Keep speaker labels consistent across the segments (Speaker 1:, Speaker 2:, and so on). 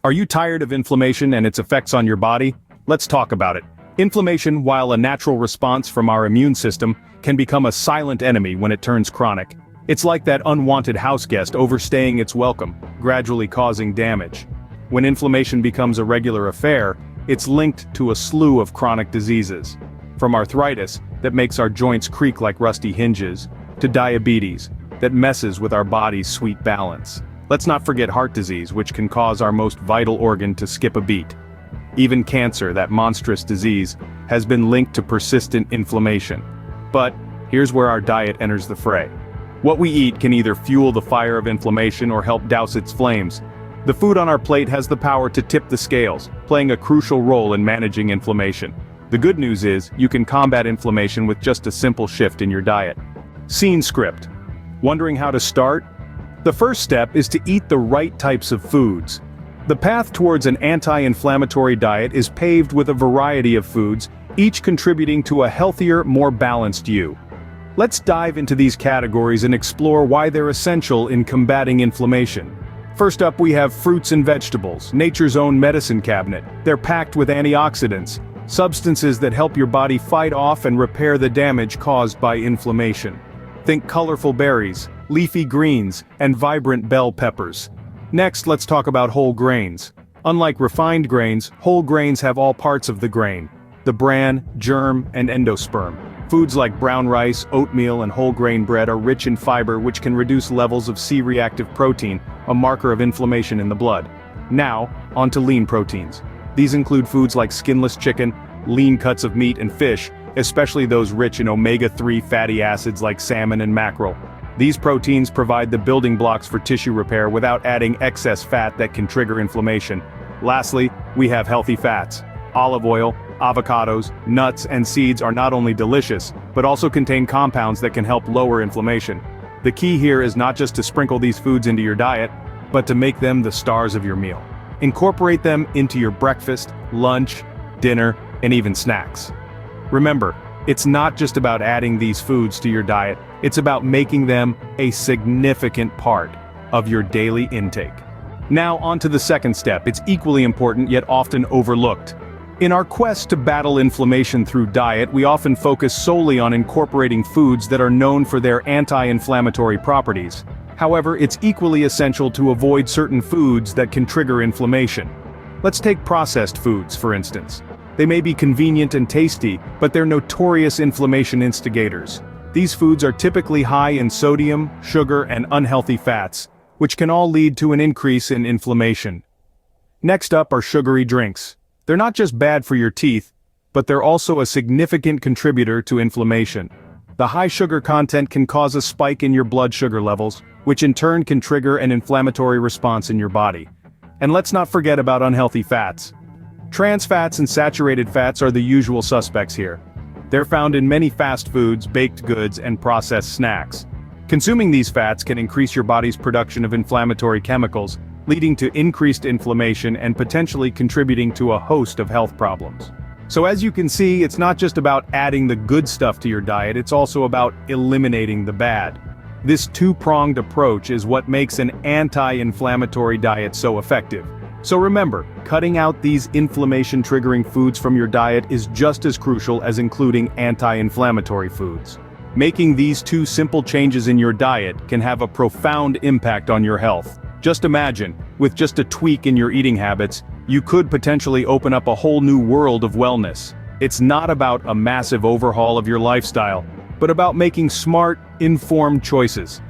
Speaker 1: Are you tired of inflammation and its effects on your body? Let's talk about it. Inflammation, while a natural response from our immune system, can become a silent enemy when it turns chronic. It's like that unwanted house guest overstaying its welcome, gradually causing damage. When inflammation becomes a regular affair, it's linked to a slew of chronic diseases. From arthritis, that makes our joints creak like rusty hinges, to diabetes, that messes with our body's sweet balance. Let's not forget heart disease, which can cause our most vital organ to skip a beat. Even cancer, that monstrous disease, has been linked to persistent inflammation. But here's where our diet enters the fray. What we eat can either fuel the fire of inflammation or help douse its flames. The food on our plate has the power to tip the scales, playing a crucial role in managing inflammation. The good news is, you can combat inflammation with just a simple shift in your diet. Scene script. Wondering how to start? The first step is to eat the right types of foods. The path towards an anti-inflammatory diet is paved with a variety of foods, each contributing to a healthier, more balanced you. Let's dive into these categories and explore why they're essential in combating inflammation. First up, we have fruits and vegetables, nature's own medicine cabinet. They're packed with antioxidants, substances that help your body fight off and repair the damage caused by inflammation. Think colorful berries, leafy greens, and vibrant bell peppers. Next, let's talk about whole grains. Unlike refined grains, whole grains have all parts of the grain: the bran, germ, and endosperm. Foods like brown rice, oatmeal, and whole grain bread are rich in fiber, which can reduce levels of C-reactive protein, a marker of inflammation in the blood. Now, on to lean proteins. These include foods like skinless chicken, lean cuts of meat and fish, especially those rich in omega-3 fatty acids like salmon and mackerel. These proteins provide the building blocks for tissue repair without adding excess fat that can trigger inflammation. Lastly, we have healthy fats. Olive oil, avocados, nuts, and seeds are not only delicious, but also contain compounds that can help lower inflammation. The key here is not just to sprinkle these foods into your diet, but to make them the stars of your meal. Incorporate them into your breakfast, lunch, dinner, and even snacks. Remember, it's not just about adding these foods to your diet, it's about making them a significant part of your daily intake. Now on to the second step. It's equally important yet often overlooked. In our quest to battle inflammation through diet, we often focus solely on incorporating foods that are known for their anti-inflammatory properties. However, it's equally essential to avoid certain foods that can trigger inflammation. Let's take processed foods, for instance. They may be convenient and tasty, but they're notorious inflammation instigators. These foods are typically high in sodium, sugar, and unhealthy fats, which can all lead to an increase in inflammation. Next up are sugary drinks. They're not just bad for your teeth, but they're also a significant contributor to inflammation. The high sugar content can cause a spike in your blood sugar levels, which in turn can trigger an inflammatory response in your body. And let's not forget about unhealthy fats. Trans fats and saturated fats are the usual suspects here. They're found in many fast foods, baked goods, and processed snacks. Consuming these fats can increase your body's production of inflammatory chemicals, leading to increased inflammation and potentially contributing to a host of health problems. So as you can see, it's not just about adding the good stuff to your diet, it's also about eliminating the bad. This two-pronged approach is what makes an anti-inflammatory diet so effective. So remember, cutting out these inflammation-triggering foods from your diet is just as crucial as including anti-inflammatory foods. Making these two simple changes in your diet can have a profound impact on your health. Just imagine, with just a tweak in your eating habits, you could potentially open up a whole new world of wellness. It's not about a massive overhaul of your lifestyle, but about making smart, informed choices.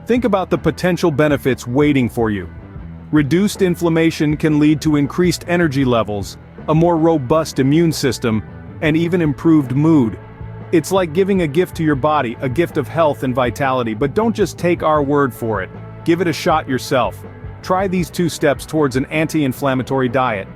Speaker 1: Think about the potential benefits waiting for you. Reduced inflammation can lead to increased energy levels, a more robust immune system, and even improved mood. It's like giving a gift to your body, a gift of health and vitality, but don't just take our word for it. Give it a shot yourself. Try these two steps towards an anti-inflammatory diet.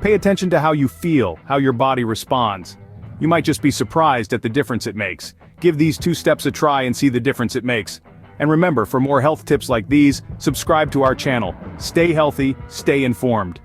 Speaker 1: Pay attention to how you feel, how your body responds. You might just be surprised at the difference it makes. Give these two steps a try and see the difference it makes. And remember, for more health tips like these, subscribe to our channel. Stay healthy, stay informed.